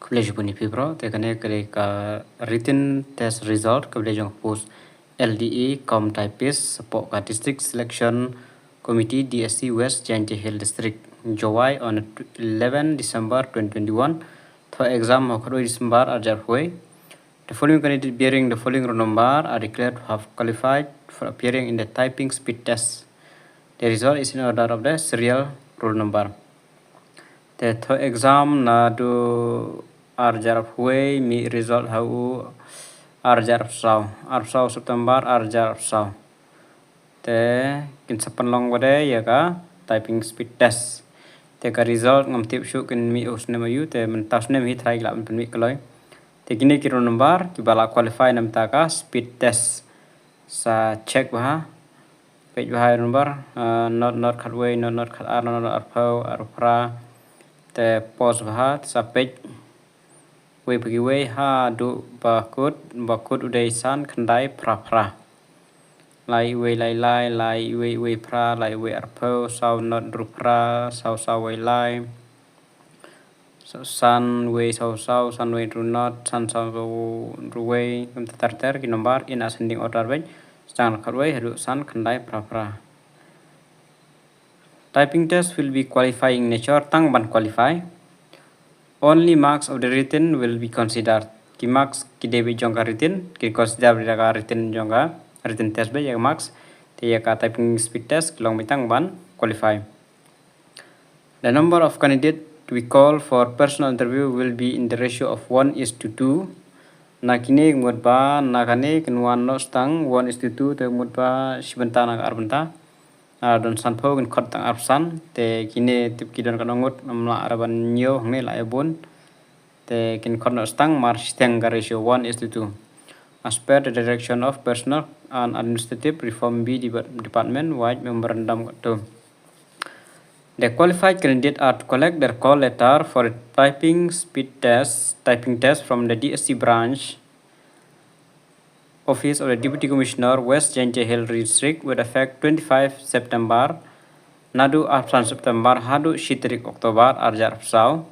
College puni pibro te kane kare ka written test result college of post LDE com typist support ka district selection committee DSC West Jaintia Hill District July on 11 December 2021 for exam of December are way. The following candidate bearing the following roll number are declared to have qualified for appearing in the typing speed test. The result is in order of the serial roll number. The exam na do arjarap way mi result how arjarap sau September arjarap sau. Te kin sapan long wade ya ka typing speed test. Te ka result ngam tip shu kin mi usne mayu te mentas ne mi try la pen mi kaloi. Te kini kiro number ki bala qualify nam ta ka speed test sa check bah page bah number not khat way not khat ar not ar te pos bah sa page way pergi way ha du bakut udai san khandai pra lai way pra lai way arpo sau not ru pra sau way lai san way san way ru not san ru way kum tar ki number in ascending order way sang khat way ru san khandai pra. Typing test will be qualifying nature tang ban qualify. Only marks of the written will be considered. Ki marks ki debi jonga written ki consider biraga written jonga written test be ya marks te ya ka typing speed test long bitang ban qualify. The number of candidates to be called for personal interview will be in the ratio of 1:2. Nakine mutba nakane kinwan no stang 1:2 te mutba sibenta nak arbenta. Don sanpo kin khot tang arsan te kine tip kidon kanongut namla araban nyo hangne la ebon te kin khot no stang mar stang ratio 1:2 as per the direction of personal and administrative reform B department wide memorandum to. The qualified candidate are to collect their call letter for a typing test from the DSC branch Office of the Deputy Commissioner West Jaintia Hill District with effect 25 September Nadu Afsan September Hadu Shitrik October Arjar Sau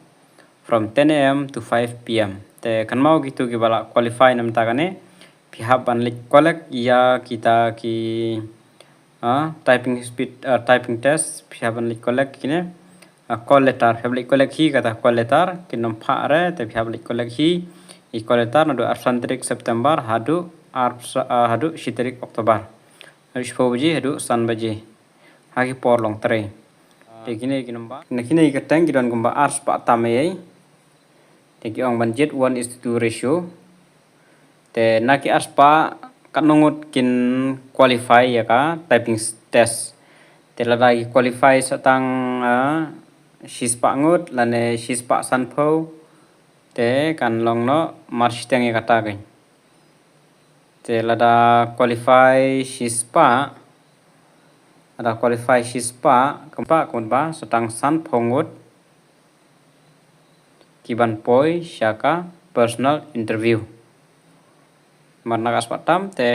from 10 a.m. to 5 p.m. Te kan mau gitu ki bala qualify nam tagane pihak banlik collect ya kita ki typing test pihak banlik collect kine call letter pihak banlik collect hi kata call letter kinom phare te pihak banlik collect hi I call letter nadu Afsan trik September hadu shitrik Oktober hadu shpoji hadu san baji hagi por long tre te kine kinomba nakine ikatang kidon gumba ars pa tamei te ki ong banjet 1:2 ratio te naki ars pa kanongut kin qualify ya ka typing test te lagi qualify satang shispa ngut lane shispa sanpho te kan long no marsteng ya kata gai te lada qualify shispa kempa kunba setang san pongut kiban poi syaka personal interview marna kaspatam te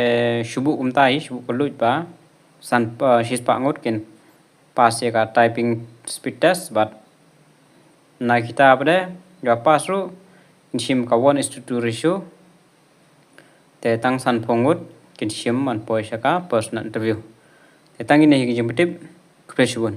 shubu umtai shubu kelut ba san shispa ngut kin pas ya ka typing speed test but na kita pada ya pas ru insim ka 1:2 ratio te tang san pongut kin sim man poi syaka personal interview te tang ini higi jemputip kepesubun